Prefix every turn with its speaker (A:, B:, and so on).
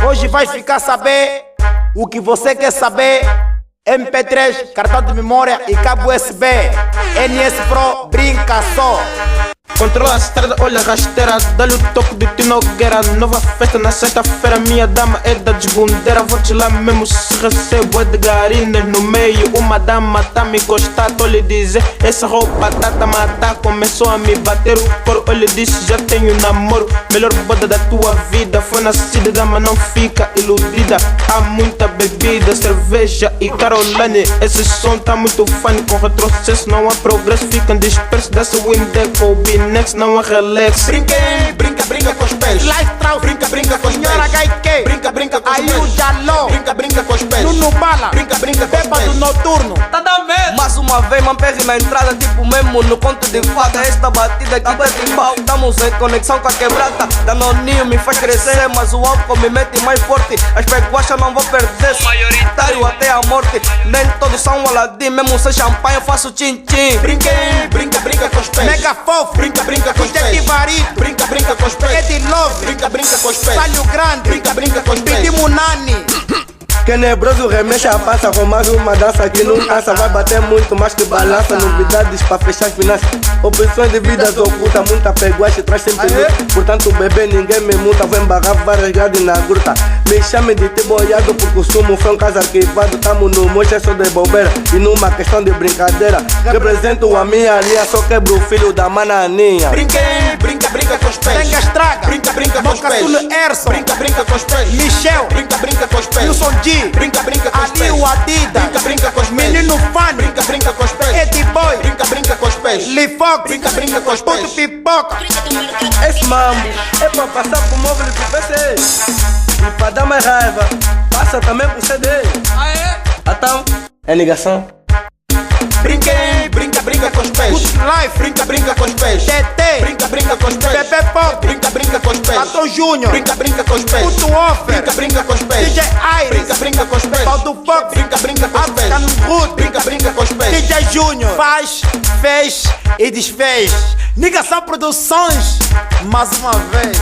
A: Hoje vai ficar a saber o que você quer saber. MP3, cartão de memória e cabo USB. NS Pro, brinca só.
B: Controla a estrada, olha a rasteira. Dá-lhe o toque de Tinogueira. Nova festa na sexta-feira. Minha dama é da desgundeira. Vou-te lá mesmo se recebo. É de garinas no meio. Uma dama tá me encostar. Tô lhe dizer, essa roupa tá a matar. Começou a me bater o coro. Eu lhe disse, já tenho namoro. Melhor boda da tua vida. Foi nascida, dama não fica iludida. Há muita bebida, cerveja e Caroline. Esse som tá muito funny. Com retrocesso não há progresso. Ficam dispersos. Dá-se Windeco, Next não é relax.
C: Brinquem, brinca, brinca com os pés.
A: Life Trau,
C: Brinca, brinca com os pés.
A: Senhora HK,
C: Brinca, brinca com os pés.
A: aí o Jaló,
C: Brinca, brinca com os pés.
A: Nuno Bala,
C: Brinca, brinca com os
A: Bêbado
C: pés.
A: Noturno.
D: Tá dando medo. Mais uma vez, mamperre na entrada, tipo mesmo no conto de fada. Esta batida aqui tá tribal. Estamos em conexão com a quebrada. Danoninho me faz crescer, mas o álcool me mete mais forte. As peguachas não vou perder, sou maioritário até a morte. Nem todos são Aladim, mesmo sem champanhe eu faço tchim-tchim.
C: Brinquem, brinca, brinca com os pés.
A: Mega Fofo,
C: Brinca, brinca com os pés.
A: Varito,
C: Brinca, brinca com os pés.
A: Eddie Love,
C: Brinca, brinca com os pés.
A: Salho Grande,
C: Brinca, brinca com os pés.
A: Pedi Munani.
E: Tenebroso remexe a passa com mais uma dança que não cansa. Vai bater muito mais que balança. Novidades para fechar as finanças. Opções de vidas ocultas. Muita peguache traz sempre luta. Portanto bebê ninguém me multa. Vou embarrar várias grades na gruta. Me chame de ter boiado por costume. Foi um caso arquivado. Tamo no mocha só de bobeira. E numa questão de brincadeira. Represento a minha linha. Só quebro o filho da mananinha.
C: Brinquem, brinca, brinca com os pés.
A: Tenga Estraga,
C: Brinca, brinca com os pés.
A: Mocasulo Erson,
C: Brinca, brinca com os pés.
A: Michel,
C: Brinca, brinca com os pés.
A: Wilson G,
C: Brinca, brinca com os
A: Ali
C: pés.
A: o Adidas,
C: Brinca, brinca com os pés.
A: Menino Fani,
C: Brinca, brinca com os pés.
A: Eddie Boy,
C: Brinca, brinca com os pés.
A: Lifox,
C: Brinca, brinca com os
A: Puto
C: pés.
A: Pipoca.
E: Esse mambo é pra passar pro móvel e pro PC. E pra dar mais raiva, passa também pro CD. Então, é ligação.
C: Brinquem, brinca, brinca com os pés.
A: Good Life,
C: Brinca, brinca com os pés.
A: TT,
C: Brinca, brinca com os pés.
A: Pepe Pop,
C: Brinca, brinca com os pés.
A: Pato Júnior,
C: Brinca, brinca com os pés.
A: Puto Offer,
C: Brinca, brinca com os pés.
A: DJ
C: Brinca,
A: Iris,
C: brinca com os pés.
A: Pau do Fox,
C: Brinca, brinca com os pés.
A: African Root,
C: Brinca, brinca com os pés.
A: DJ Júnior, faz, fez e desfez. Ligação Produções, mais uma vez.